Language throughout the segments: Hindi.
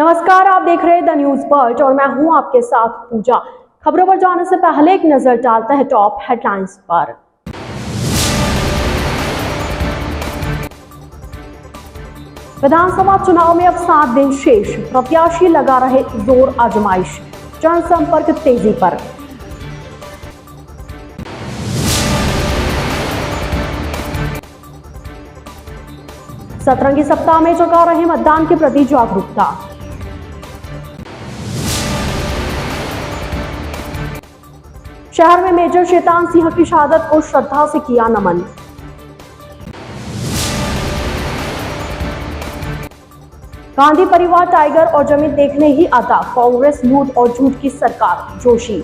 नमस्कार, आप देख रहे हैं द न्यूज बर्ड और मैं हूं आपके साथ पूजा। खबरों पर जाने से पहले एक नजर डालते हैं टॉप हेडलाइंस पर। विधानसभा चुनाव में अब 7 दिन शेष, प्रत्याशी लगा रहे जोर आजमाइश, जनसंपर्क तेजी पर। सतरंगी सप्ताह में जगा रहे मतदान के प्रति जागरूकता। शहर में मेजर शैतान सिंह की शहादत को श्रद्धा से किया नमन। गांधी परिवार टाइगर और जमीन देखने ही आता, कांग्रेस लूट और झूठ की सरकार, जोशी।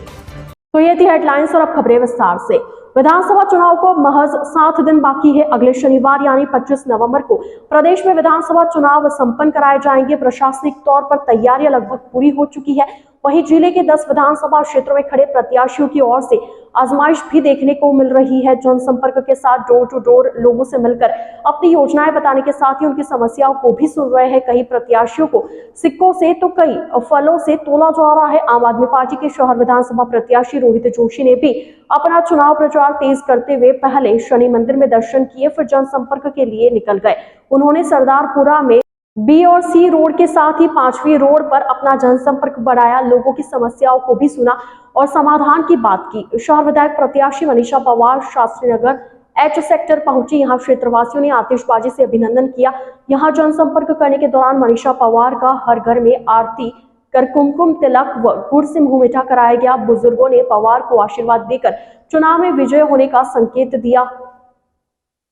तो ये थी हेडलाइंस और अब खबरें विस्तार से। विधानसभा चुनाव को महज 7 दिन बाकी है। अगले शनिवार यानी 25 नवंबर को प्रदेश में विधानसभा चुनाव संपन्न कराए जाएंगे। प्रशासनिक तौर पर तैयारियां लगभग पूरी हो चुकी है। वहीं जिले के 10 विधानसभा क्षेत्रों में खड़े प्रत्याशियों की ओर से आजमाइश भी देखने को मिल रही है। जनसंपर्क के साथ डोर टू डोर लोगों से मिलकर अपनी योजनाएं बताने के साथ ही उनकी समस्याओं को भी सुन रहे हैं। कई प्रत्याशियों को सिक्कों से तो कई फलों से तोला जा रहा है। आम आदमी पार्टी के शहर विधानसभा प्रत्याशी रोहित जोशी ने भी अपना चुनाव प्रचार तेज करते हुए पहले शनि मंदिर में दर्शन किए, फिर जनसंपर्क के लिए निकल गए। उन्होंने सरदारपुरा में बी और सी रोड के साथ ही 5वीं रोड पर अपना जनसंपर्क बढ़ाया, लोगों की समस्याओं को भी सुना और समाधान की बात की। शहर विधायक प्रत्याशी मनीषा पवार शास्त्री नगर एच सेक्टर पहुंची। यहाँ क्षेत्रवासियों ने आतिशबाजी से अभिनंदन किया। यहाँ जनसंपर्क करने के दौरान मनीषा पवार का हर घर में आरती कर कुमकुम तिलक व गुड़ से मुंह मीठा कराया गया। बुजुर्गों ने पवार को आशीर्वाद देकर चुनाव में विजय होने का संकेत दिया।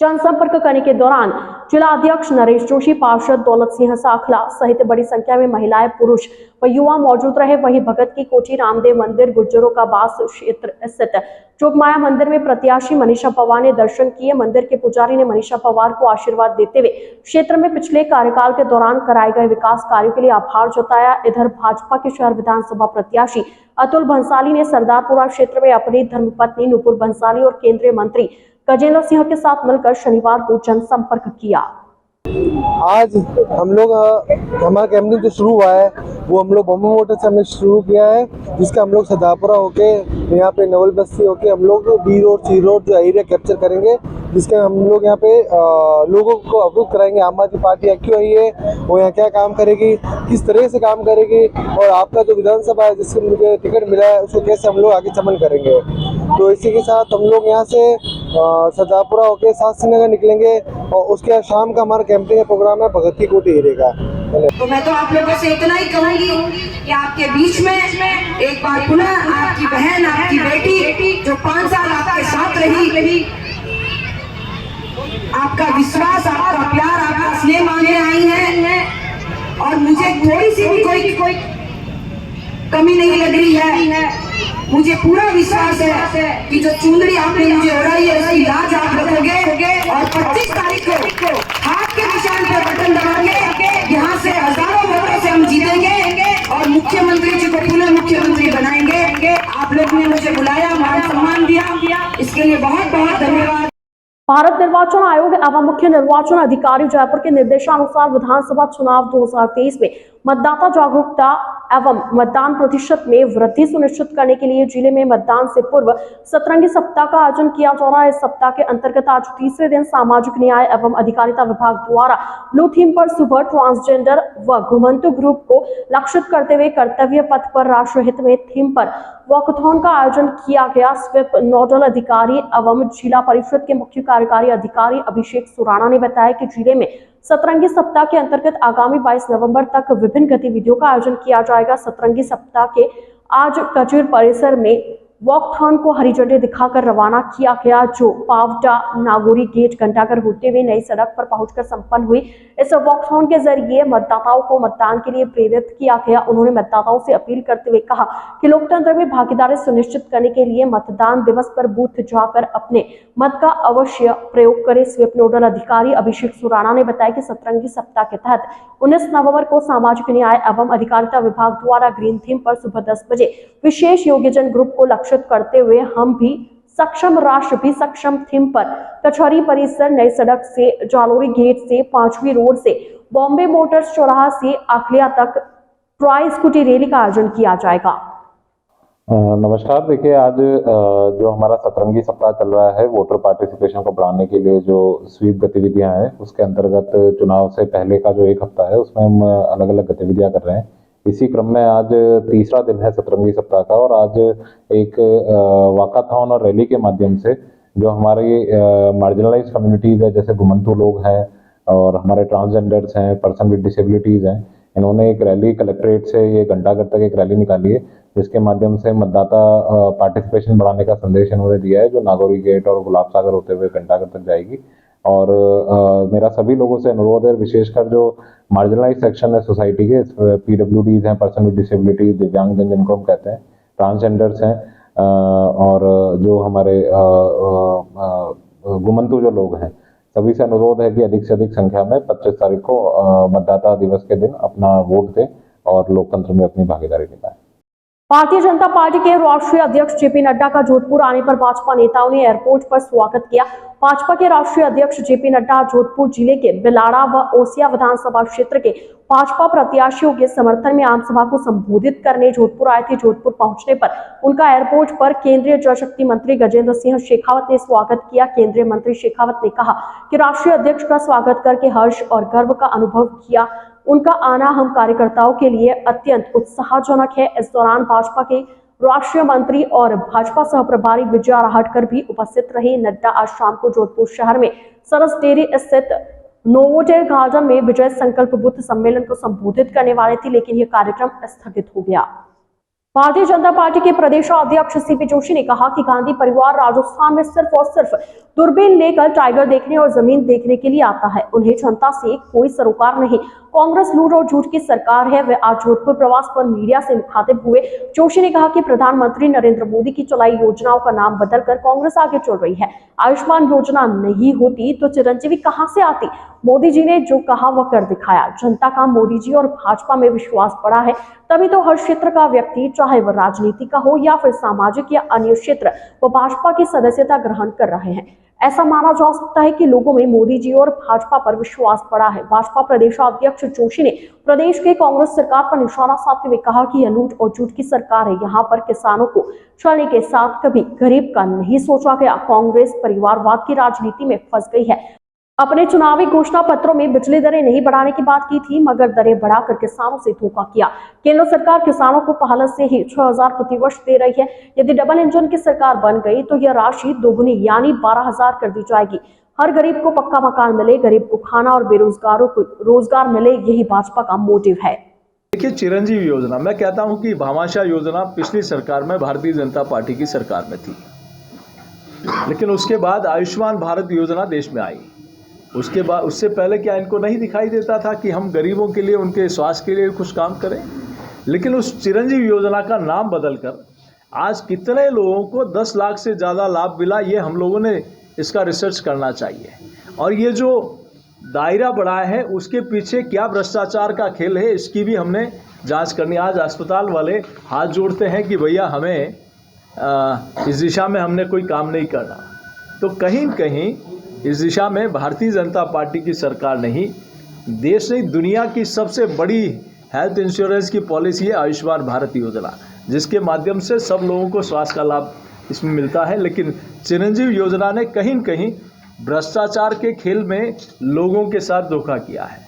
जनसंपर्क करने के दौरान जिला अध्यक्ष नरेश जोशी, पार्षद दौलत सिंह साखला सहित बड़ी संख्या में महिलाएं, पुरुष व युवा मौजूद रहे। वहीं भगत की कोठी, रामदेव मंदिर, गुर्जरों का बास क्षेत्र स्थित जोगमाया मंदिर में प्रत्याशी मनीषा पवार ने दर्शन किए। मंदिर के पुजारी ने मनीषा पवार को आशीर्वाद देते हुए क्षेत्र में पिछले कार्यकाल के दौरान कराए गए विकास कार्यों के लिए आभार जताया। इधर भाजपा के शहर विधानसभा प्रत्याशी अतुल भंसाली ने सरदारपुरा क्षेत्र में अपनी धर्मपत्नी नुपुर भंसाली और केंद्रीय मंत्री गजेंद्र सिंह के साथ मिलकर शनिवार को जनसंपर्क किया। आज हम लोग हमारा कैंपेनिंग जो शुरू हुआ है वो हम लोग बॉम्बे मोटर से हमने शुरू किया है, जिसका हम लोग सरदारपुरा होके यहाँ पे नवल बस्ती होके हम लोग बी रोड सी रोड जो एरिया कैप्चर करेंगे, जिसके हम लोग यहाँ पे लोगों को अवगत कराएंगे आम आदमी पार्टी क्यों आई है, वो यहाँ क्या काम करेगी, किस तरह से काम करेगी और आपका जो विधानसभा है जिससे मुझे टिकट मिला है उसको कैसे हम लोग आगे चमन करेंगे। तो इसी के साथ हम लोग यहाँ से सरदारपुरा होके शास्त्री निकलेंगे और उसके शाम का हमारा कैंपिंग प्रोग्राम है भगत की कोठी एरिया का। तो मैं तो आप लोगों से इतना ही कहूंगी कि आपके बीच में एक बार पुनः आपकी बहन, आपकी बेटी जो 5 साल आपके साथ रही, आपका विश्वास, आपका प्यार, आपका स्नेह मांगने आई है और मुझे थोड़ी सी भी कोई कमी नहीं लग रही है। मुझे पूरा विश्वास है कि जो चुंदड़ी आपने मुझे ओढ़ाई है उसकी लाज आप रखोगे और 25 तारीख को हाथ के निशान पर बटन दबा के यहाँ से हजारों वोटों से हम जीतेंगे और मुख्यमंत्री जी को पुनः मुख्यमंत्री बनाएंगे। आप लोग ने मुझे बुलाया, मान सम्मान दिया, इसके लिए बहुत बहुत धन्यवाद। भारत निर्वाचन आयोग एवं मुख्य निर्वाचन अधिकारी जयपुर के निर्देशानुसार विधानसभा चुनाव 2023 में मतदाता जागरूकता एवं मतदान प्रतिशत में वृद्धि सुनिश्चित करने के लिए जिले में मतदान से पूर्व सतरंगी सप्ताह का आयोजन किया जा रहा है। इस सप्ताह के अंतर्गत आज तीसरे दिन सामाजिक न्याय एवं अधिकारिता विभाग द्वारा ब्लू थीम पर सुबह ट्रांसजेंडर व घुमंतु ग्रुप को लक्षित करते हुए कर्तव्य पथ पर राष्ट्रहित में थीम पर वॉकथॉन का आयोजन किया गया। स्वीप नोडल अधिकारी एवं जिला परिषद के मुख्य कार्यकारी अधिकारी अभिषेक सुराणा ने बताया कि जिले में सतरंगी सप्ताह के अंतर्गत आगामी 22 नवंबर तक विभिन्न गतिविधियों का आयोजन किया जाएगा। सतरंगी सप्ताह के आज कचेर परिसर में वॉकथॉन को हरी झंडी दिखाकर रवाना किया गया, जो पावटा नागोरी गेट घंटाघर होते हुए नई सड़क पर पहुंचकर संपन्न हुई। इस वॉकथॉन के जरिए मतदाताओं को मतदान के लिए प्रेरित किया गया। उन्होंने मतदाताओं से अपील करते हुए कहा कि लोकतंत्र में भागीदारी सुनिश्चित करने के लिए मतदान दिवस पर बूथ जाकर अपने मत का अवश्य प्रयोग करें। स्वीप नोडल अधिकारी अभिषेक सुराणा ने बताया कि सतरंगी सप्ताह के तहत 19 नवंबर को सामाजिक न्याय एवं अधिकारिता विभाग द्वारा ग्रीन थीम पर सुबह 10 बजे विशेष योग्यजन ग्रुप को लक्षित करते हुए हम भी सक्षम राष्ट्र भी सक्षम थीम पर कचहरी परिसर, नई सड़क से जालोरी गेट से 5वीं रोड से बॉम्बे मोटर्स चौराहा से आखलिया तक ट्रॉय स्कूटी रैली का आयोजन किया जाएगा। नमस्कार। देखिए, आज जो हमारा सतरंगी सप्ताह चल रहा है, वोटर पार्टिसिपेशन को बढ़ाने के लिए जो स्वीप गतिविधियां हैं, उसके अंतर्गत चुनाव से पहले का जो एक हफ्ता है उसमें हम अलग अलग गतिविधियां कर रहे हैं। इसी क्रम में आज तीसरा दिन है सतरंगी सप्ताह का, और आज एक वॉकाथॉन और रैली के माध्यम से जो हमारी मार्जिनलाइज कम्युनिटीज़ है, जैसे घुमंतु लोग हैं और हमारे ट्रांसजेंडर्स हैं, पर्सन विद डिसेबिलिटीज़ हैं, इन्होंने एक रैली कलेक्ट्रेट से ये घंटाघर तक एक रैली निकाली है, जिसके माध्यम से मतदाता पार्टिसिपेशन बढ़ाने का संदेश इन्होंने दिया है, जो नागौरी गेट और गुलाब सागर होते हुए घंटाघर तक जाएगी। और मेरा सभी लोगों से अनुरोध है, विशेषकर जो मार्जिनलाइज सेक्शन है सोसाइटी के, PWDs हैं, पर्सन विद डिसेबिलिटीज, दिव्यांगजन जिनको हम कहते हैं, ट्रांसजेंडर्स हैं, और जो हमारे घुमंतु जो लोग हैं, सभी से अनुरोध है कि अधिक से अधिक संख्या में 25 तारीख को मतदाता दिवस के दिन अपना वोट दें और लोकतंत्र में अपनी भागीदारी निभाएं। भारतीय जनता पार्टी के राष्ट्रीय अध्यक्ष जेपी नड्डा का जोधपुर आने पर भाजपा नेताओं ने एयरपोर्ट पर स्वागत किया। भाजपा के राष्ट्रीय अध्यक्ष जेपी नड्डा जोधपुर जिले के बिलाड़ा व ओसिया विधानसभा क्षेत्र के भाजपा प्रत्याशियों के समर्थन में आमसभा को संबोधित करने जोधपुर आए थे। जोधपुर पहुंचने पर उनका एयरपोर्ट पर केंद्रीय जल शक्ति मंत्री गजेंद्र सिंह शेखावत ने स्वागत किया। केंद्रीय मंत्री शेखावत ने कहा कि राष्ट्रीय अध्यक्ष का स्वागत करके हर्ष और गर्व का अनुभव किया। उनका आना हम कार्यकर्ताओं के लिए अत्यंत उत्साहजनक है। इस दौरान भाजपा के राष्ट्रीय मंत्री और भाजपा सह प्रभारी विजया राहटकर भी उपस्थित रहे। नड्डा आज शाम को जोधपुर शहर में सरस डेयरी स्थित नोवोटेल गार्डन में विजय संकल्प बुद्ध सम्मेलन को संबोधित करने वाले थे, लेकिन यह कार्यक्रम स्थगित हो गया। भारतीय जनता पार्टी के प्रदेश अध्यक्ष सीपी जोशी ने कहा कि गांधी परिवार राजस्थान में सिर्फ और सिर्फ दूरबीन लेकर टाइगर देखने और जमीन देखने के लिए आता है। उन्हें जनता से कोई सरोकार नहीं। कांग्रेस लूट और झूठ की सरकार है। वे आज जोधपुर प्रवास पर मीडिया से मुखातिब हुए। जोशी ने कहा कि प्रधानमंत्री नरेंद्र मोदी की चलाई योजनाओं का नाम बदलकर कांग्रेस आगे चल रही है। आयुष्मान योजना नहीं होती तो चिरंजीवी कहां से आती। मोदी जी ने जो कहा वह कर दिखाया। जनता का मोदी जी और भाजपा में विश्वास बढ़ा है, तभी तो हर क्षेत्र का व्यक्ति, चाहे वह राजनीति का हो या फिर सामाजिक या अन्य क्षेत्र, वो भाजपा की सदस्यता ग्रहण कर रहे हैं। ऐसा माना जा सकता है कि लोगों में मोदी जी और भाजपा पर विश्वास बढ़ा है। भाजपा प्रदेश अध्यक्ष जोशी ने प्रदेश के कांग्रेस सरकार पर निशाना साधते हुए कहा कि यह लूट और झूठ की सरकार है। यहाँ पर किसानों को चलने के साथ कभी गरीब का नहीं सोचा गया। कांग्रेस परिवारवाद की राजनीति में फंस गई है। अपने चुनावी घोषणा पत्रों में बिजली दरें नहीं बढ़ाने की बात की थी, मगर दरें बढ़ाकर किसानों से धोखा किया। केंद्र सरकार किसानों को पहले से ही 6000 प्रतिवर्ष दे रही है। यदि डबल इंजन की सरकार बन गई तो यह राशि दोगुनी यानी 12000 कर दी जाएगी। हर गरीब को पक्का मकान मिले, गरीब को खाना और बेरोजगारों को रोजगार मिले, यही भाजपा का मोटिव है। देखिए, चिरंजीवी योजना, मैं कहता हूं कि भामाशाह योजना पिछली सरकार में भारतीय जनता पार्टी की सरकार में थी, लेकिन उसके बाद आयुष्मान भारत योजना देश में आई। उसके बाद, उससे पहले क्या इनको नहीं दिखाई देता था कि हम गरीबों के लिए, उनके स्वास्थ्य के लिए कुछ काम करें? लेकिन उस चिरंजीवी योजना का नाम बदलकर आज कितने लोगों को 10 लाख से ज़्यादा लाभ मिला, ये हम लोगों ने इसका रिसर्च करना चाहिए। और ये जो दायरा बढ़ाया है, उसके पीछे क्या भ्रष्टाचार का खेल है, इसकी भी हमने जांच करनी। आज अस्पताल वाले हाथ जोड़ते हैं कि भैया हमें इस दिशा में हमने कोई काम नहीं करना। तो कहीं कहीं इस दिशा में भारतीय जनता पार्टी की सरकार नहीं, देश नहीं, दुनिया की सबसे बड़ी हेल्थ इंश्योरेंस की पॉलिसी है आयुष्मान भारत योजना, जिसके माध्यम से सब लोगों को स्वास्थ्य का लाभ इसमें मिलता है। लेकिन चिरंजीवी योजना ने कहीं कहीं भ्रष्टाचार के खेल में लोगों के साथ धोखा किया है।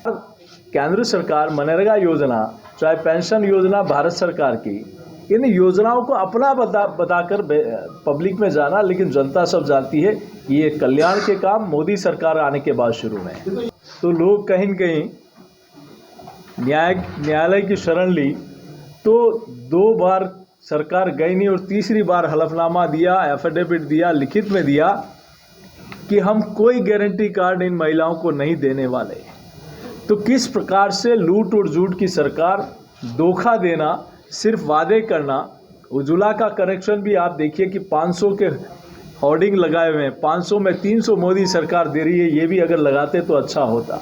केंद्र सरकार मनरेगा योजना, चाहे पेंशन योजना भारत सरकार की, इन योजनाओं को अपना बताकर पब्लिक में जाना, लेकिन जनता सब जानती है ये कल्याण के काम मोदी सरकार आने के बाद शुरू में। तो लोग कहीं कहीं न्यायालय की शरण ली तो 2 बार सरकार गई नहीं और तीसरी बार हलफनामा दिया, एफिडेविट दिया, लिखित में दिया कि हम कोई गारंटी कार्ड इन महिलाओं को नहीं देने वाले। तो किस प्रकार से लूट और झूठ की सरकार, धोखा देना, सिर्फ वादे करना। उज्ज्वला का कनेक्शन भी आप देखिए कि 500 के होर्डिंग लगाए हुए हैं, 500 में 300 मोदी सरकार दे रही है। ये भी अगर लगाते तो अच्छा होता।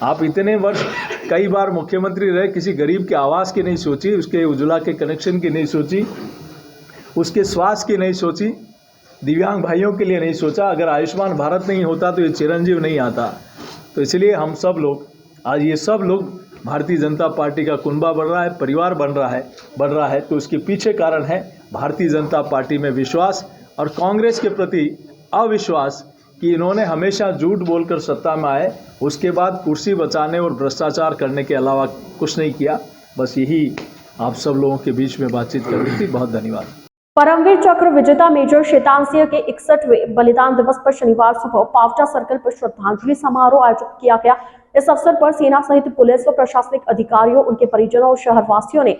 आप इतने वर्ष कई बार मुख्यमंत्री रहे, किसी गरीब के आवास की नहीं सोची, उसके उज्ज्वला के कनेक्शन की नहीं सोची, उसके स्वास्थ्य की नहीं सोची, दिव्यांग भाइयों के लिए नहीं सोचा। अगर आयुष्मान भारत नहीं होता तो ये चिरंजीव नहीं आता। तो इसलिए हम सब लोग आज ये सब लोग भारतीय जनता पार्टी का कुनबा बढ़ रहा है, परिवार बढ़ रहा है, तो उसके पीछे कारण है भारतीय जनता पार्टी में विश्वास और कांग्रेस के प्रति अविश्वास कि इन्होंने हमेशा झूठ बोलकर सत्ता में आए, उसके बाद कुर्सी बचाने और भ्रष्टाचार करने के अलावा कुछ नहीं किया। बस यही आप सब लोगों के बीच में बातचीत करनी थी। बहुत धन्यवाद। परमवीर चक्र विजेता मेजर शैतान सिंह के 61वें बलिदान दिवस पर शनिवार सुबह पावटा सर्कल पर श्रद्धांजलि समारोह आयोजित किया गया। इस अवसर पर सेना सहित पुलिस व प्रशासनिक अधिकारियों, उनके परिजनों और शहरवासियों ने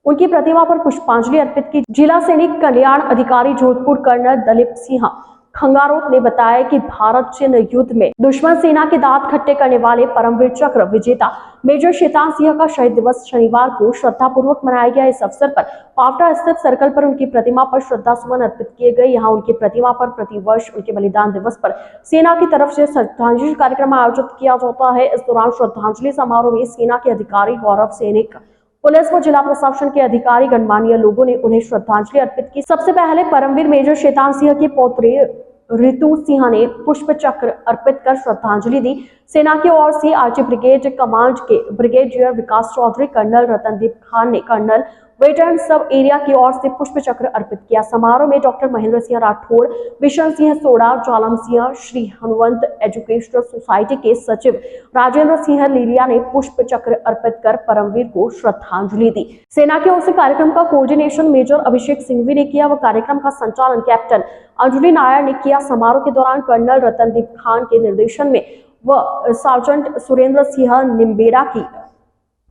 उनकी प्रतिमा पर पुष्पांजलि अर्पित की। जिला सैनिक कल्याण अधिकारी जोधपुर कर्नल दलीप सिंह खंगारोत ने बताया कि भारत चीन युद्ध में दुश्मन सेना के दांत खट्टे करने वाले परमवीर चक्र विजेता मेजर शैतान सिंह का शहीद दिवस शनिवार को श्रद्धापूर्वक मनाया गया। इस अवसर पर पावटा स्थित सर्कल पर उनकी प्रतिमा पर श्रद्धा सुमन अर्पित किए गए। यहाँ उनकी प्रतिमा पर प्रतिवर्ष उनके बलिदान दिवस पर सेना की तरफ से श्रद्धांजलि कार्यक्रम आयोजित किया जाता है। इस दौरान श्रद्धांजलि समारोह में सेना के अधिकारी, गौरव सैनिक, पुलिस व जिला प्रशासन के अधिकारी, गणमान्य लोगों ने उन्हें श्रद्धांजलि अर्पित की। सबसे पहले परमवीर मेजर शैतान सिंह के पौत्रे ऋतु सिंह ने पुष्प चक्र अर्पित कर श्रद्धांजलि दी। सेना की ओर से आरजी ब्रिगेड कमांड के ब्रिगेडियर विकास चौधरी, कर्नल रतनदीप खान ने कर्नल वेटरन सब एरिया की ओर से पुष्प चक्र अर्पित किया। समारोह में doctor Mahendra Singh Rathore, Bishan Singh soda, Jalam Singh, Shri Hanwant educational society के सचिव राजेंद्र सिंह लीलिया ने पुष्प चक्र अर्पित कर परमवीर को श्रद्धांजलि दी। सेना की ओर से कार्यक्रम का कोऑर्डिनेशन मेजर अभिषेक सिंघवी ने किया व कार्यक्रम का संचालन कैप्टन अंजलि नायर ने किया। समारोह के दौरान कर्नल रतनदीप खान के निर्देशन में व सार्जेंट सुरेंद्र सिंह निम्बेड़ा की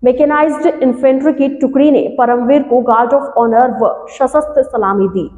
मैकेनाइज्ड इन्फेंट्री की टुकड़ी ने परमवीर को गार्ड ऑफ ऑनर व सशस्त्र सलामी दी।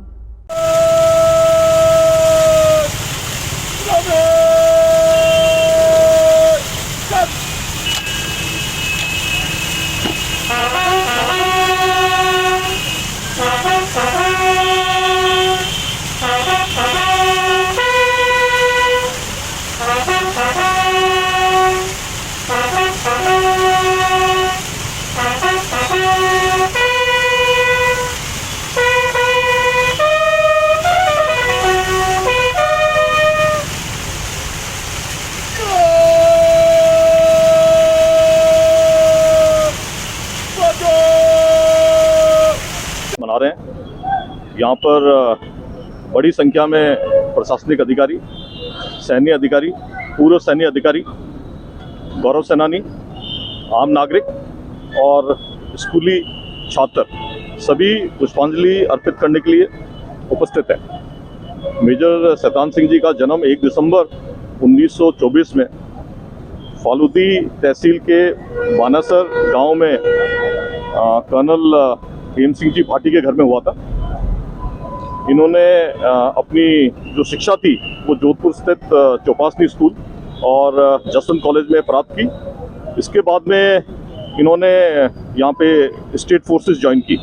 मना रहे हैं। यहाँ पर बड़ी संख्या में प्रशासनिक अधिकारी, सैन्य अधिकारी, पूर्व सैन्य अधिकारी, गौरव सेनानी, आम नागरिक और स्कूली छात्र सभी पुष्पांजलि अर्पित करने के लिए उपस्थित हैं। मेजर शैतान सिंह जी का जन्म 1 दिसंबर 1924 में फालूदी तहसील के बानासर गांव में कर्नल हेम सिंह जी भाटी के घर में हुआ था। इन्होंने अपनी जो शिक्षा थी वो जोधपुर स्थित चौपासनी स्कूल और जसवंत कॉलेज में प्राप्त की। इसके बाद में इन्होंने यहाँ पे स्टेट फोर्सेस ज्वाइन की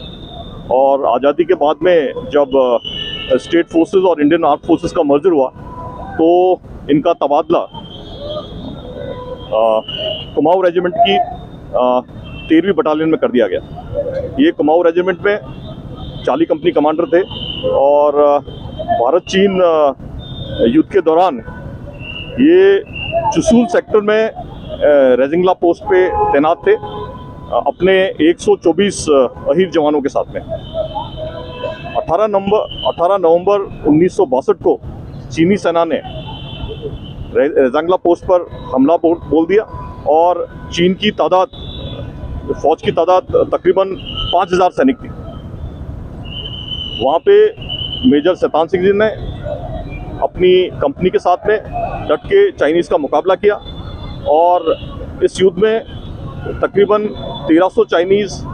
और आज़ादी के बाद में जब स्टेट फोर्सेस और इंडियन आर्म फोर्सेस का मर्जर हुआ तो इनका तबादला कुमाऊं रेजिमेंट की 13वीं बटालियन में कर दिया गया। ये कुमाऊं रेजिमेंट में 40 कंपनी कमांडर थे और भारत चीन युद्ध के दौरान ये चुसूल सेक्टर में रेजिंगला पोस्ट पे तैनात थे अपने 124 अहीर जवानों के साथ में। 18 नवंबर 1962 को चीनी सेना ने रेजिंगला पोस्ट पर हमला बोल दिया और चीन की तादाद, फौज की तादाद तकरीबन 5000 सैनिक थी। वहाँ पे मेजर शैतान सिंह जी ने अपनी कंपनी के साथ में डट के चाइनीज़ का मुकाबला किया और इस युद्ध में तकरीबन 1300 चाइनीज़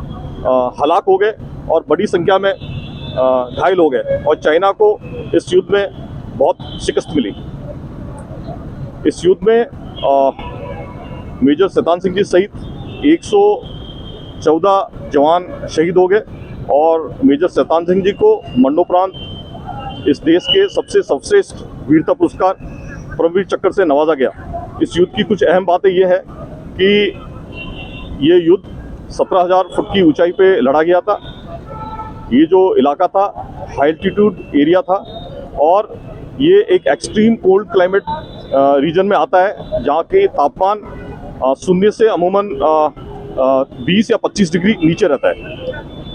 हलाक हो गए और बड़ी संख्या में घायल हो गए और चाइना को इस युद्ध में बहुत शिकस्त मिली। इस युद्ध में मेजर शैतान सिंह जी सहित 114 जवान शहीद हो गए और मेजर शैतान सिंह जी को मरणोपरांत इस देश के सबसे सर्वश्रेष्ठ वीरता पुरस्कार परमवीर चक्र से नवाजा गया। इस युद्ध की कुछ अहम बातें ये है कि ये युद्ध 17,000 फुट की ऊंचाई पे लड़ा गया था। ये जो इलाका था हाई एल्टीट्यूड एरिया था और ये एक एक्सट्रीम कोल्ड क्लाइमेट रीजन में आता है जहाँ के तापमान शून्य से अमूमन 20 या 25 डिग्री नीचे रहता है।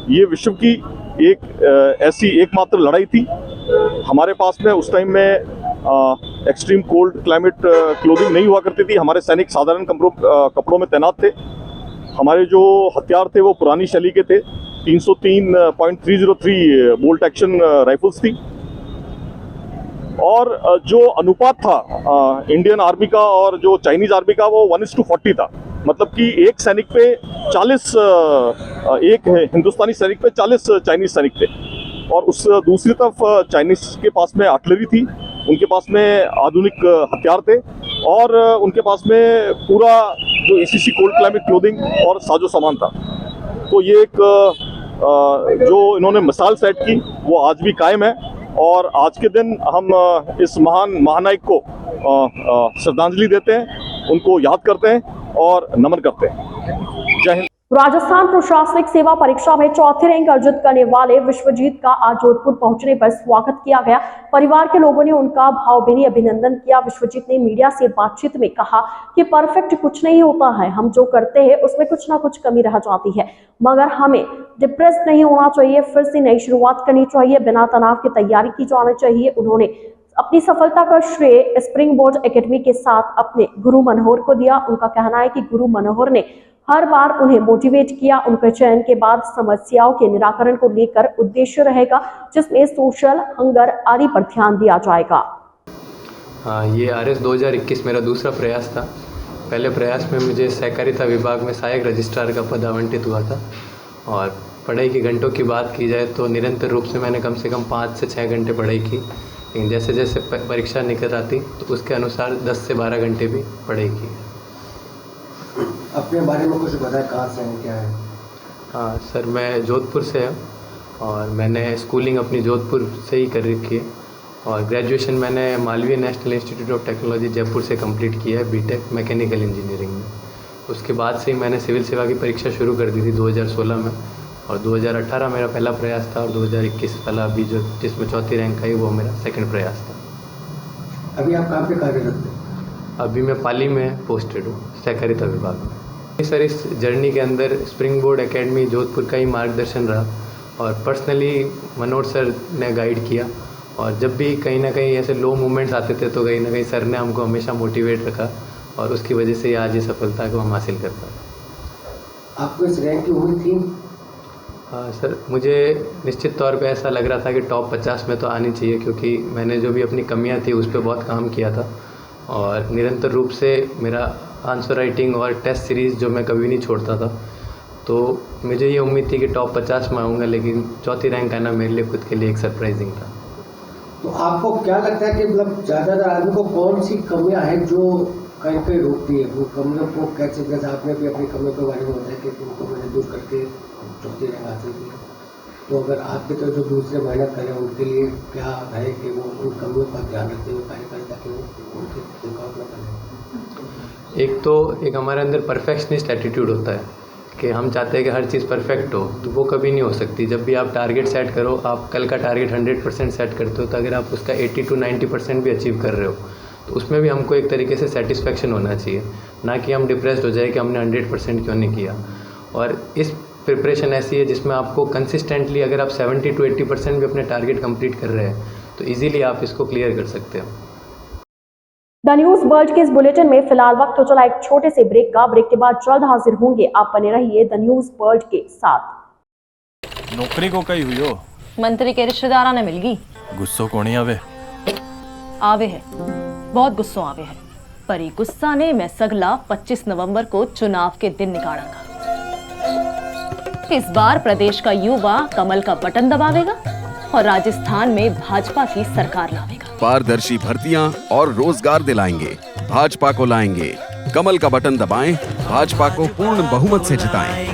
ये विश्व की एक ऐसी एकमात्र लड़ाई थी। हमारे पास में उस टाइम में एक्सट्रीम कोल्ड क्लाइमेट क्लोथिंग नहीं हुआ करती थी। हमारे सैनिक साधारण कपड़ों में तैनात थे। हमारे जो हथियार थे वो पुरानी शैली के थे। 303.303 बोल्ट एक्शन राइफल्स थी और जो अनुपात था इंडियन आर्मी का और जो चाइनीज आर्मी का वो 1:40 था। मतलब कि एक सैनिक पे 40 एक हिंदुस्तानी सैनिक पे 40 चाइनीज सैनिक थे। और उस दूसरी तरफ चाइनीज के पास में आर्टिलरी थी, उनके पास में आधुनिक हथियार थे और उनके पास में पूरा जो ACC कोल्ड क्लाइमेट क्लोथिंग और साजो सामान था। तो ये एक जो इन्होंने मिसाल सेट की वो आज भी कायम है और आज के दिन हम इस महान महानायक को श्रद्धांजलि देते हैं, उनको याद करते हैं और नमन करते हैं। जय हिंद। राजस्थान प्रशासनिक सेवा परीक्षा में चौथी रैंक अर्जित करने वाले विश्वजीत का आज जोधपुर पहुंचने पर स्वागत किया गया। परिवार के लोगों ने उनका भावभीनी अभिनंदन किया। विश्वजीत ने मीडिया से बातचीत में कहा कि परफेक्ट कुछ नहीं होता है, हम जो करते हैं उसमें कुछ ना कुछ कमी रह जाती है, मगर हमें डिप्रेस नहीं होना चाहिए, फिर से नई शुरुआत करनी चाहिए, बिना तनाव की तैयारी की जानी चाहिए। उन्होंने अपनी सफलता का श्रेय स्प्रिंग बोर्ड एकेडमी के साथ अपने गुरु मनोहर को दिया। उनका कहना है कि गुरु मनोहर ने हर बार उन्हें मोटिवेट किया। उनके चयन के बाद समस्याओं के निराकरण को लेकर उद्देश्य रहेगा, जिसमें सोशल, हंगर आदि पर ध्यान दिया जाएगा। हाँ, ये RS 2021 मेरा दूसरा प्रयास था। पहले प्रयास में मुझे सहकारिता विभाग में सहायक रजिस्ट्रार का पद आवंटित हुआ था और पढ़ाई के घंटों की बात की जाए तो निरंतर रूप से मैंने कम से कम 5 से 6 घंटे पढ़ाई की। लेकिन जैसे जैसे परीक्षा निकल आती तो उसके अनुसार 10 से 12 घंटे भी पढ़ाई की। अपने बारे में कुछ बताएं, कहाँ से हैं, क्या है? हाँ सर, मैं जोधपुर से हूँ और मैंने स्कूलिंग अपनी जोधपुर से ही कर रखी है और ग्रेजुएशन मैंने Malviya national institute of technology Jaipur से कंप्लीट किया है, BTech मैकेनिकल इंजीनियरिंग में। उसके बाद से ही मैंने सिविल सेवा की परीक्षा शुरू कर दी थी 2016 में और 2018 मेरा पहला प्रयास था और 2021 वाला अभी जो जिसमें चौथी रैंक आई वो मेरा सेकंड प्रयास था। अभी आप कहाँ पे कार्यरत हैं? अभी मैं पाली में पोस्टेड हूँ, सहकारिता विभाग में। सर, इस जर्नी के अंदर स्प्रिंग बोर्ड एकेडमी जोधपुर का ही मार्गदर्शन रहा और पर्सनली मनोहर सर ने गाइड किया और जब भी कहीं ना कहीं ऐसे लो मोमेंट्स आते थे तो कहीं ना कहीं सर ने हमको हमेशा मोटिवेट रखा और उसकी वजह से आज ये सफलता को हम हासिल कर पाए। आपको इस रैंक की उम्मीद थी? हाँ सर, मुझे निश्चित तौर पे ऐसा लग रहा था कि टॉप 50 में तो आनी चाहिए, क्योंकि मैंने जो भी अपनी कमियां थी उस पर बहुत काम किया था और निरंतर रूप से मेरा आंसर राइटिंग और टेस्ट सीरीज़ जो मैं कभी नहीं छोड़ता था, तो मुझे ये उम्मीद थी कि टॉप 50 में आऊँगा, लेकिन चौथी रैंक आना मेरे लिए खुद के लिए एक सरप्राइजिंग था। तो आपको क्या लगता है कि मतलब ज़्यादातर आदमी को कौन सी कमियां हैं जो कहीं कहीं रोकती है? वो कमियों को कैसे, जैसे आपने भी अपनी कमियों के बारे में बताया कि उनको मैंने दूर करके चौथी रैंक हासिल की, तो अगर आपके तो जो दूसरे मेहनत करें उनके लिए क्या है कि वो उन कमियों का ध्यान रखते हुए कार्य करें ताकि वो उनके मुकाबला करें? एक हमारे अंदर परफेक्शनिस्ट एटीट्यूड होता है कि हम चाहते हैं कि हर चीज़ परफेक्ट हो, तो वो कभी नहीं हो सकती। जब भी आप टारगेट सेट करो, आप कल का टारगेट 100% सेट करते हो, तो अगर आप उसका 80 to 90% भी अचीव कर रहे हो तो उसमें भी हमको एक तरीके से सेटिस्फेक्शन होना चाहिए, ना कि हम डिप्रेस्ड हो जाए कि हमने 100% क्यों नहीं किया। और इस प्रिपरेशन ऐसी है जिसमें आपको कंसिस्टेंटली अगर आप 70 to 80% भी अपने टारगेट कंप्लीट कर रहे हैं तो ईजिली आप इसको क्लियर कर सकते हो। द न्यूज वर्ल्ड के इस बुलेटिन में फिलहाल वक्त हो चला एक छोटे से ब्रेक का। ब्रेक के बाद जल्द हाजिर होंगे, आप बने रहिए द न्यूज वर्ल्ड के साथ। नौकरी को कही हुई हो? मंत्री के रिश्तेदारा ने मिल गई। गुस्सो कोनी आवे? आवे है, बहुत गुस्सो आवे है, पर ये गुस्सा ने मैं सगला 25 नवंबर को चुनाव के दिन निकालांगा। इस बार प्रदेश का युवा कमल का बटन दबावेगा और राजस्थान में भाजपा की सरकार लावेगा। पारदर्शी भर्तियां और रोजगार दिलाएंगे, भाजपा को लाएंगे। कमल का बटन दबाएं, भाजपा को पूर्ण बहुमत से जिताएं।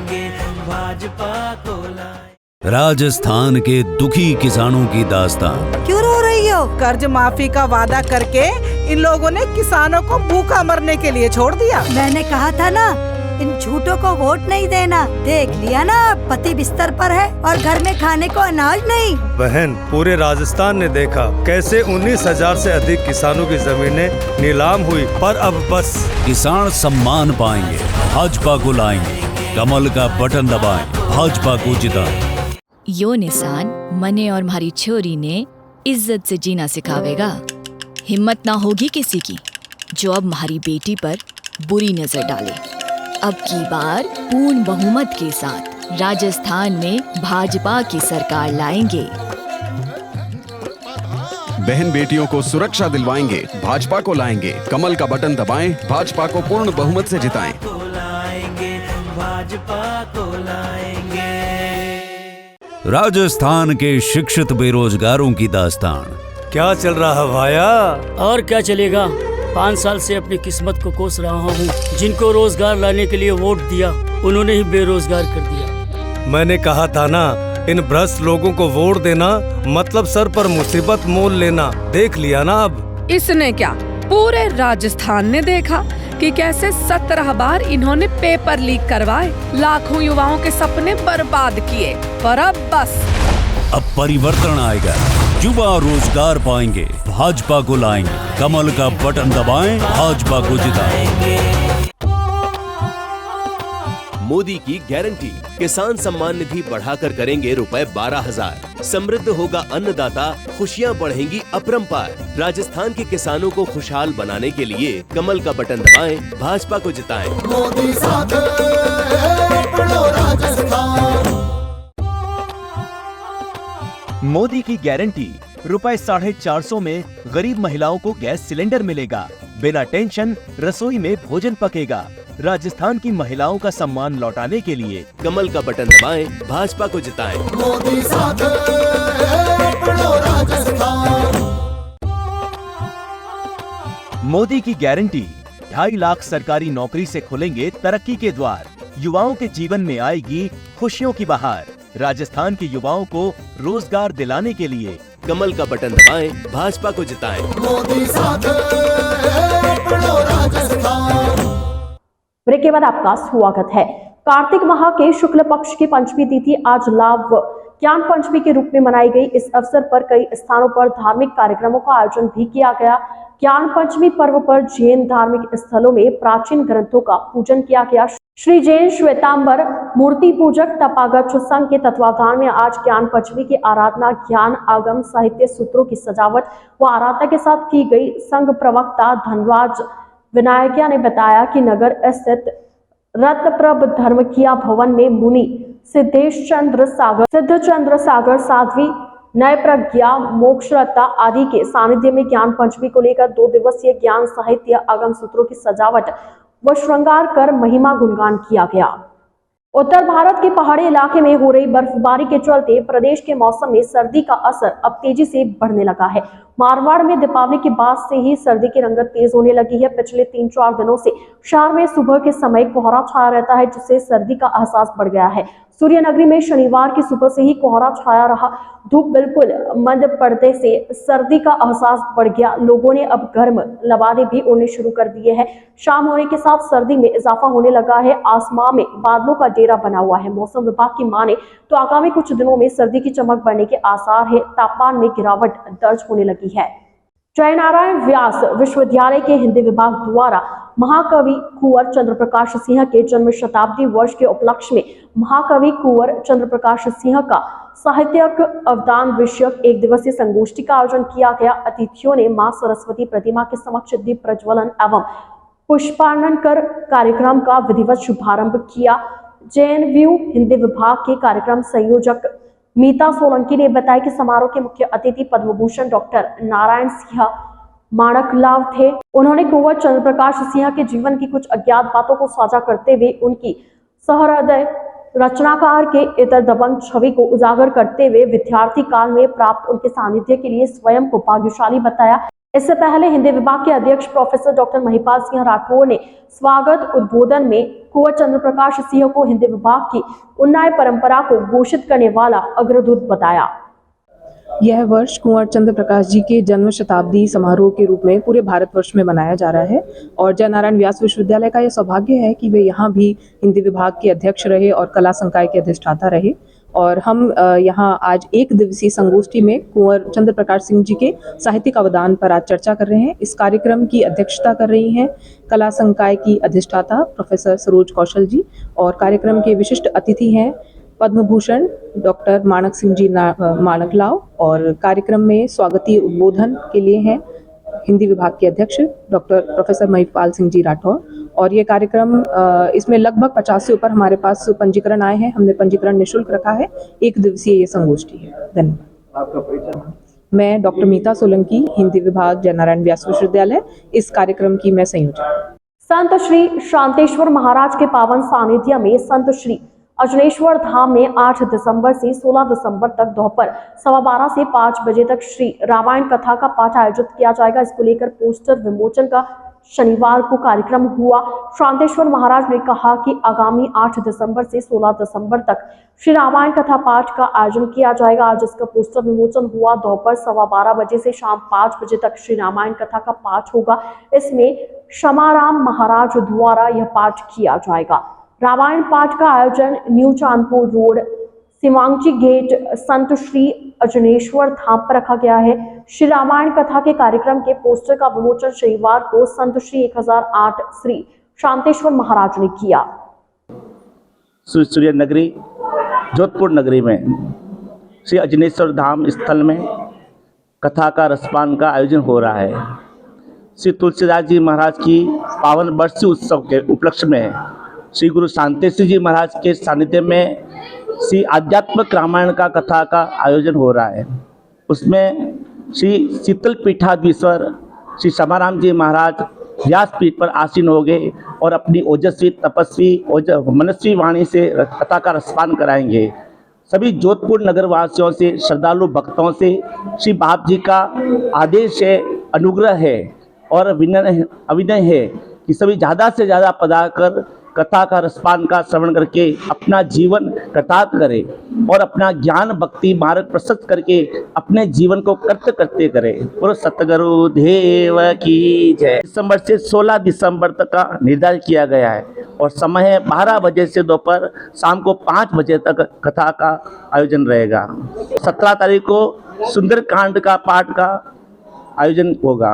राजस्थान के दुखी किसानों की दास्तान। क्यों रो रही हो? कर्ज माफी का वादा करके इन लोगों ने किसानों को भूखा मरने के लिए छोड़ दिया। मैंने कहा था ना, इन झूठों को वोट नहीं देना। देख लिया ना, पति बिस्तर पर है और घर में खाने को अनाज नहीं। बहन, पूरे राजस्थान ने देखा कैसे 19,000 से अधिक किसानों की जमीनें नीलाम हुई, पर अब बस किसान सम्मान पाएंगे, भाजपा को लाएंगे। कमल का बटन दबाएं, भाजपा को जिताएं। यो निशान मने और हमारी छोरी ने इज्जत से जीना सिखावेगा। हिम्मत ना होगी किसी की जो अब हमारी बेटी पर बुरी नजर डाले। अब की बार पूर्ण बहुमत के साथ राजस्थान में भाजपा की सरकार लाएंगे। बहन बेटियों को सुरक्षा दिलवाएंगे, भाजपा को लाएंगे। कमल का बटन दबाएं, भाजपा को पूर्ण बहुमत से जिताएं। राजस्थान के शिक्षित बेरोजगारों की दास्तान। क्या चल रहा है भाया? और क्या चलेगा, 5 साल से अपनी किस्मत को कोस रहा हूँ। जिनको रोजगार लाने के लिए वोट दिया उन्होंने ही बेरोजगार कर दिया। मैंने कहा था ना, इन भ्रष्ट लोगों को वोट देना मतलब सर पर मुसीबत मोल लेना। देख लिया ना अब। इसने क्या, पूरे राजस्थान ने देखा कि कैसे 17 बार इन्होंने पेपर लीक करवाए, लाखों युवाओं के सपने बर्बाद किए। पर अब बस, अब परिवर्तन आएगा, युवा रोजगार पाएंगे, भाजपा को लाएंगे। कमल का बटन दबाएं, भाजपा को जिताएंगे। मोदी की गारंटी, किसान सम्मान निधि बढ़ाकर करेंगे रुपए 12,000। समृद्ध होगा अन्नदाता, खुशियां बढ़ेंगी अपरंपार। राजस्थान के किसानों को खुशहाल बनाने के लिए कमल का बटन दबाएं, भाजपा को जिताएं। मोदी साथ राजस्थान। मोदी की गारंटी, रुपए 450 में गरीब महिलाओं को गैस सिलेंडर मिलेगा। बिना टेंशन रसोई में भोजन पकेगा। राजस्थान की महिलाओं का सम्मान लौटाने के लिए कमल का बटन दबाएं, भाजपा को जिताएं। मोदी साथ राजस्थान। मोदी की गारंटी, 2.5 लाख सरकारी नौकरी से खुलेंगे तरक्की के द्वार। युवाओं के जीवन में आएगी खुशियों की बहार। राजस्थान के युवाओं को रोजगार दिलाने के लिए कमल का बटन दबाएं, भाजपा को जिताएं। मोदी साथ राजस्थान। ब्रेक के बाद आपका स्वागत है। कार्तिक माह के शुक्ल पक्ष की पंचमी तिथि आज लाभ ज्ञान पंचमी के रूप में मनाई गई। इस अवसर पर कई स्थानों पर धार्मिक कार्यक्रमों का आयोजन भी किया गया। ज्ञान पंचमी पर्व पर जैन धार्मिक स्थलों में प्राचीन ग्रंथों का पूजन किया गया। श्री जैन श्वेतांबर मूर्ति पूजक तपागच्छ संघ के तत्वावधान में आज ज्ञान पंचमी की आराधना ज्ञान आगम साहित्य सूत्रों की सजावट व आराधना के साथ की गई। संघ प्रवक्ता धनराज विनायकिया ने बताया कि नगर स्थित रत्नप्रभ धर्मकिया भवन में मुनि सिद्धचंद्र सागर साध्वी नय प्रज्ञा मोक्षरता आदि के सानिध्य में ज्ञान पंचमी को लेकर 2 दिवसीय ज्ञान साहित्य आगम सूत्रों की सजावट व श्रृंगार कर महिमा गुणगान किया गया। उत्तर भारत के पहाड़ी इलाके में हो रही बर्फबारी के चलते प्रदेश के मौसम में सर्दी का असर अब तेजी से बढ़ने लगा है। मारवाड़ में दीपावली के बाद से ही सर्दी की रंगत तेज होने लगी है। पिछले 3-4 दिनों से शहर में सुबह के समय कोहरा छाया रहता है, जिससे सर्दी का एहसास बढ़ गया है। सूर्यनगरी में शनिवार की सुबह से ही कोहरा छाया रहा। धूप बिल्कुल मंद पड़ने से सर्दी का एहसास बढ़ गया। लोगों ने अब गर्म लबादे भी ओढ़ने शुरू कर दिए हैं। शाम होने के साथ सर्दी में इजाफा होने लगा है। आसमान में बादलों का डेरा बना हुआ है। मौसम विभाग की माने तो आगामी कुछ दिनों में सर्दी की चमक बढ़ने के आसार है। तापमान में गिरावट दर्ज होने लगी है। जयनारायण व्यास विश्वविद्यालय के हिंदी विभाग द्वारा महाकवि कुंवर चंद्र प्रकाश सिंह के जन्म शताब्दी वर्ष के उपलक्ष्य में महाकवि कुंवर चंद्र प्रकाश सिंह का साहित्यिक अवदान विषयक 1 दिवसीय संगोष्ठी का आयोजन किया गया। अतिथियों ने मां सरस्वती प्रतिमा के समक्ष दीप प्रज्वलन एवं पुष्पार्चन कर कार्यक्रम का विधिवत शुभारंभ किया। जेएनयू हिंदी विभाग के कार्यक्रम संयोजक मीता सोलंकी ने बताया कि समारोह के मुख्य अतिथि पद्मभूषण डॉक्टर नारायण सिंह माणकलाल थे। उन्होंने कुंवर चंद्र प्रकाश सिंह के जीवन की कुछ अज्ञात बातों को साझा करते हुए उनकी सहृदय रचनाकार के इतर दबंग छवि को उजागर करते हुए विद्यार्थी काल में प्राप्त उनके सानिध्य के लिए स्वयं को भाग्यशाली बताया। इससे पहले हिंदी विभाग के अध्यक्ष प्रोफेसर डॉक्टर महिपाल सिंह राठौर ने स्वागत उद्बोधन में कुंवर चंद्र प्रकाश सिंह को हिंदी विभाग की उन्नयन परंपरा को घोषित करने वाला अग्रदूत बताया। यह वर्ष कुंवर चंद्र प्रकाश जी के जन्म शताब्दी समारोह के रूप में पूरे भारतवर्ष में मनाया जा रहा है और जयनारायण व्यास विश्वविद्यालय का यह सौभाग्य है कि वे यहाँ भी हिंदी विभाग के अध्यक्ष रहे और कला संकाय के अधिष्ठाता रहे और हम यहाँ आज एक दिवसीय संगोष्ठी में कुंवर चंद्र प्रकाश सिंह जी के साहित्यिक अवदान पर आज चर्चा कर रहे हैं। इस कार्यक्रम की अध्यक्षता कर रही हैं कला संकाय की अधिष्ठाता प्रोफेसर सरोज कौशल जी और कार्यक्रम के विशिष्ट अतिथि हैं पद्म भूषण डॉक्टर माणक सिंह जी माणक लाव और कार्यक्रम में स्वागतीय उद्बोधन के लिए हैं हिंदी विभाग के अध्यक्ष डॉक्टर प्रोफेसर महिपाल सिंह जी राठौर। और ये कार्यक्रम इसमें लगभग 50 से ऊपर हमारे पास पंजीकरण आए हैं। हमने पंजीकरण निःशुल्क रखा है। एक दिवसीय ये संगोष्ठी है। धन्यवाद। आपका परिचय? मैं डॉक्टर मीता सोलंकी, हिंदी विभाग जयनारायण व्यास विश्वविद्यालय। इस कार्यक्रम की मैं संयोजक। संत श्री शांतेश्वर महाराज के पावन सानिध्य में संत श्री अजनेश्वर धाम में 8 दिसंबर से 16 दिसंबर तक दोपहर 12:15 से 5 बजे तक श्री रामायण कथा का पाठ आयोजित किया जाएगा। इसको लेकर पोस्टर विमोचन का शनिवार को कार्यक्रम हुआ। शांतेश्वर महाराज ने कहा कि आगामी 8 दिसंबर से 16 दिसंबर तक श्री रामायण कथा पाठ का आयोजन किया जाएगा। आज इसका पोस्टर विमोचन हुआ। दोपहर 12:15 बजे से शाम 5 बजे तक श्री रामायण कथा का पाठ होगा। इसमें क्षमाराम महाराज द्वारा यह पाठ किया जाएगा। रामायण पाठ का आयोजन new Chandpur road Sivanchi gate Sant Shri Ajneshwar धाम पर रखा गया है। श्री रामायण कथा के कार्यक्रम के पोस्टर का विमोचन शनिवार को संत श्री 1008 श्री शांतेश्वर महाराज ने किया। सूर्य नगरी जोधपुर नगरी में श्री अजनेश्वर धाम स्थल में कथा का रसपान का आयोजन हो रहा है। श्री तुलसीदास जी महाराज की पावन वर्षीय उत्सव के उपलक्ष्य में श्री गुरु शांतेश्वर जी महाराज के सानिध्य में श्री आध्यात्मिक रामायण का कथा का आयोजन हो रहा है। उसमें श्री शीतल पीठाधीश्वर श्री क्षमाराम जी महाराज व्यासपीठ पर आसीन हो गए और अपनी ओजस्वी तपस्वी मनस्वी वाणी से कथा का रसपान कराएंगे। सभी जोधपुर नगर वासियों से, श्रद्धालु भक्तों से श्री बाप जी का आदेश है, अनुग्रह है और अभिनय है कि सभी ज़्यादा से ज़्यादा पधारकर कथा का रसपान का श्रवण करके अपना जीवन कृतार्थ करें और अपना ज्ञान भक्ति मार्ग प्रशस्त करके अपने जीवन को कृत्य करते करें। और सतगुरु देव की जय। दिसंबर से 16 दिसंबर तक का निर्धारित किया गया है और समय है 12 बजे से दोपहर शाम को 5 बजे तक कथा का आयोजन रहेगा। 17 तारीख को सुंदरकांड का पाठ का आयोजन होगा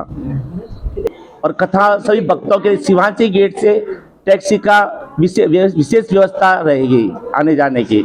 और कथा सभी भक्तों के शिवांची गेट से टैक्सी का विशेष व्यवस्था रहेगी आने जाने की।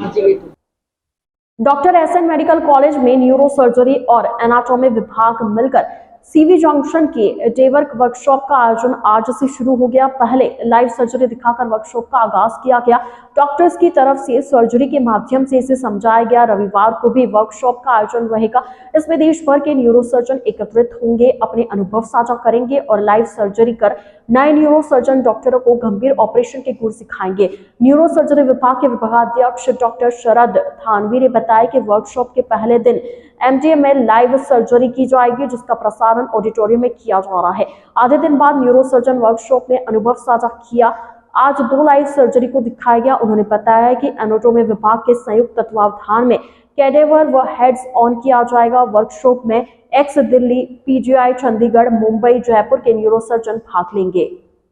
डॉक्टर एसएन मेडिकल कॉलेज में न्यूरो सर्जरी और एनाटॉमी विभाग मिलकर सीवी जंक्शन के डेवर्क वर्कशॉप का आयोजन आज से शुरू हो गया। पहले लाइव सर्जरी दिखाकर वर्कशॉप का आगाज किया गया। डॉक्टर्स की तरफ से सर्जरी के माध्यम से इसे समझाया गया। रविवार को भी वर्कशॉप का आयोजन रहेगा। इसमें देश भर के न्यूरो सर्जन एकत्रित होंगे, अपने अनुभव साझा करेंगे और लाइव सर्जरी कर नए न्यूरो सर्जन डॉक्टरों को गंभीर ऑपरेशन के गुर सिखाएंगे। न्यूरो सर्जरी विभाग के विभागाध्यक्ष डॉक्टर शरद थानवी ने बताया कि वर्कशॉप के पहले दिन एमडीए में लाइव सर्जरी की जाएगी, जिसका प्रसारण ऑडिटोरियम में किया जा रहा है। आधे दिन बाद न्यूरो सर्जन वर्कशॉप में अनुभव साझा किया। आज 2 लाइव सर्जरी को दिखाया गया। उन्होंने बताया कि एनाटॉमी विभाग के संयुक्त तत्वावधान में कैडेवर व हेड्स ऑन किया जाएगा। वर्कशॉप में एक्स दिल्ली, पीजीआई चंडीगढ़, मुंबई, जयपुर के न्यूरो सर्जन भाग लेंगे।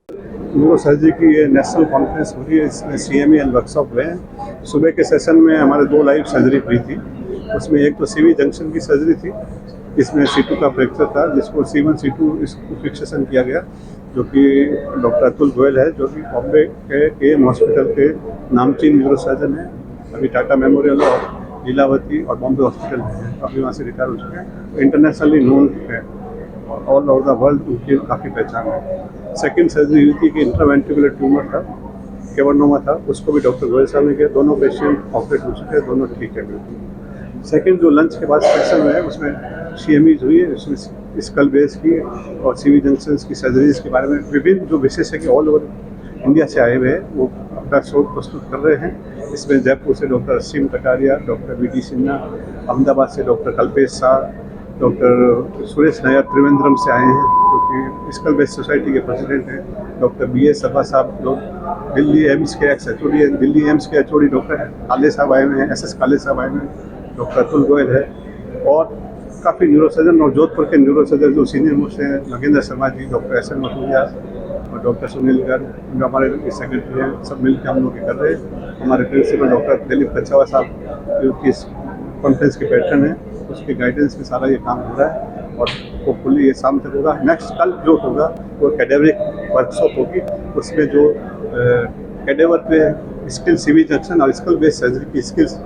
न्यूरो सर्जरी की ये नेशनल कॉन्फ्रेंस हो रही है। इसमें सीएमई एंड वर्कशॉप हुए हैं। सुबह के सेशन में हमारे 2 लाइव सर्जरी हुई थी। उसमें एक तो सीवी जंक्शन की सर्जरी थी, इसमें C2 का फ्रैक्चर था, जिसको C1 C2 इसको फिक्सेशन किया गया, जो कि डॉक्टर अतुल गोयल है, जो कि बॉम्बे के एम हॉस्पिटल के नामचीन न्यूरो सर्जन है। अभी टाटा मेमोरियल और लीलावती और बॉम्बे हॉस्पिटल में है, अभी वहाँ से रिटायर हो चुके हैं। इंटरनेशनली नोन है और ऑल ओवर द वर्ल्ड उनकी काफ़ी पहचान है। सेकेंड सर्जरी हुई थी कि इंट्रावेंट्रिकुलर ट्यूमर था, केवर्नोमा था, उसको भी डॉक्टर गोयल साहब ने किया। दोनों पेशेंट ऑपरेट हो चुके हैं, दोनों ठीक है। सेकेंड जो लंच के बाद सेशन है उसमें CMEs हुई है, उसमें स्कल बेस की और सीवी जंक्शंस की सर्जरीज के बारे में विभिन्न जो विशेषज्ञ ऑल ओवर इंडिया से आए हुए हैं वो अपना शोध प्रस्तुत कर रहे हैं। इसमें जयपुर से डॉक्टर असीम कटारिया, डॉक्टर VD सिन्हा, अहमदाबाद से डॉक्टर कल्पेश शाह, डॉक्टर सुरेश नायर त्रिवेंद्रम से आए हैं, जो कि स्कल बेस सोसाइटी के प्रेसिडेंट हैं। डॉक्टर BS सर्मा साहब जो दिल्ली एम्स के HOD है, दिल्ली एम्स के HOD डॉक्टर काले साहब आए हुए हैं, SS काले साहब आए हुए हैं, डॉक्टर अतुल गोयल है और काफ़ी न्यूरो सर्जन और जोधपुर के न्यूरो सर्जन जो सीनियर मोस्ट हैं, नगेंद्र शर्मा जी, डॉक्टर SN मथुरिया और डॉक्टर सुनील गर्ग, जो हमारे सेक्रेटरी हैं, सब मिलकर हम लोग कर रहे हैं। हमारे प्रिंसिपल डॉक्टर दिलीप कच्छावा साहब जो कि इस कॉन्फ्रेंस के पैटर्न हैं, उसके गाइडेंस में सारा ये काम हो रहा है और होपफुली ये शाम तक होगा। नेक्स्ट कल जो होगा वो कैडेवरिक वर्कशॉप होगी, उसमें जो कैडेवर पे स्किल सीवी जंक्शन और स्किल बेस्ड सर्जरी की स्किल्स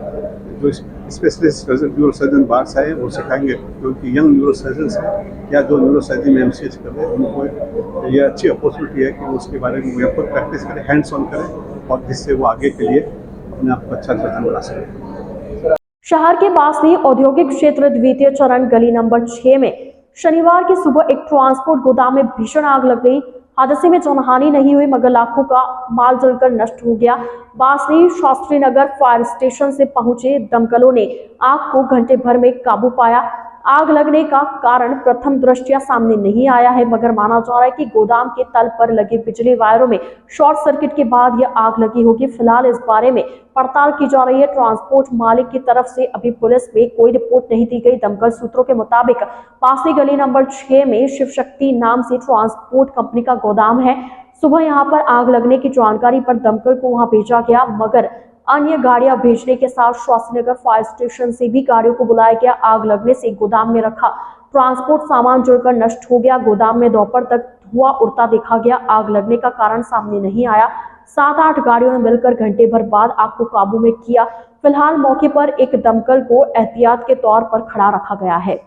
जो स्पेशलिस्ट न्यूरो सर्जन बाहर से आए वो सिखाएंगे, क्योंकि यंग न्यूरो सर्जन हैं या जो न्यूरो सर्जरी में MCH कर रहे हैं उनको ये अच्छी अपॉर्चुनिटी है कि वो उसके बारे में वो खुद प्रैक्टिस करें, हैंड्स ऑन करें और जिससे वो आगे के लिए अपने आप को अच्छा सर्जन बना सकें। शहर के बासनी औद्योगिक क्षेत्र द्वितीय चरण गली नंबर 6 में शनिवार की सुबह एक ट्रांसपोर्ट गोदाम में भीषण आग लग गई। हादसे में जनहानि नहीं हुई मगर लाखों का माल जलकर नष्ट हो गया। बासनी शास्त्री नगर फायर स्टेशन से पहुंचे दमकलों ने आग को घंटे भर में काबू पाया। आग लगने का कारण प्रथम दृष्टया सामने नहीं आया है, मगर माना जा रहा है कि गोदाम के तल पर लगे बिजली वायरों में शॉर्ट सर्किट के बाद यह आग लगी होगी। फिलहाल इस बारे में पड़ताल की जा रही है। ट्रांसपोर्ट मालिक की तरफ से अभी पुलिस में कोई रिपोर्ट नहीं दी गई। दमकल सूत्रों के मुताबिक बासनी गली नंबर 6 में शिव शक्ति नाम से ट्रांसपोर्ट कंपनी का गोदाम है। सुबह यहां पर आग लगने की जानकारी पर दमकल को वहां भेजा गया, मगर अन्य गाड़ियां भेजने के साथ शास्त्रीनगर फायर स्टेशन से भी गाड़ियों को बुलाया गया। आग लगने से गोदाम में रखा ट्रांसपोर्ट सामान जलकर नष्ट हो गया। गोदाम में दोपहर तक धुआं उड़ता देखा गया। आग लगने का कारण सामने नहीं आया। 7-8 गाड़ियों ने मिलकर घंटे भर बाद आग को काबू में किया। फिलहाल मौके पर एक दमकल को एहतियात के तौर पर खड़ा रखा गया है।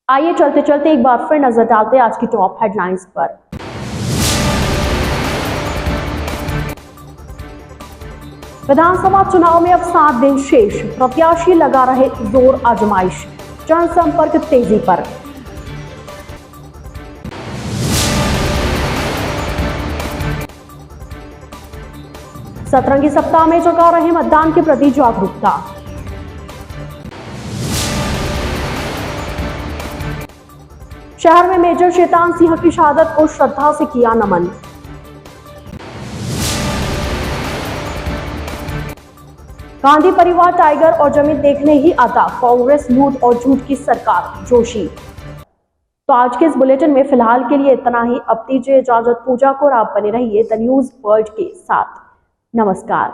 आइए चलते चलते एक बार फिर नजर डालते हैं आज की टॉप हेडलाइंस पर। विधानसभा चुनाव में अब 7 दिन शेष, प्रत्याशी लगा रहे जोर आजमाइश, जनसंपर्क तेजी पर। सतरंगी सप्ताह में जगा रहे मतदान के प्रति जागरूकता। शहर में मेजर शैतान सिंह की शहादत को श्रद्धा से किया नमन। गांधी परिवार टाइगर और जमीन देखने ही आता, कांग्रेस लूट और झूठ की सरकार, जोशी। तो आज के इस बुलेटिन में फिलहाल के लिए इतना ही। अब दीजिए इजाजत पूजा को और आप बने रहिए द न्यूज वर्ल्ड के साथ। नमस्कार।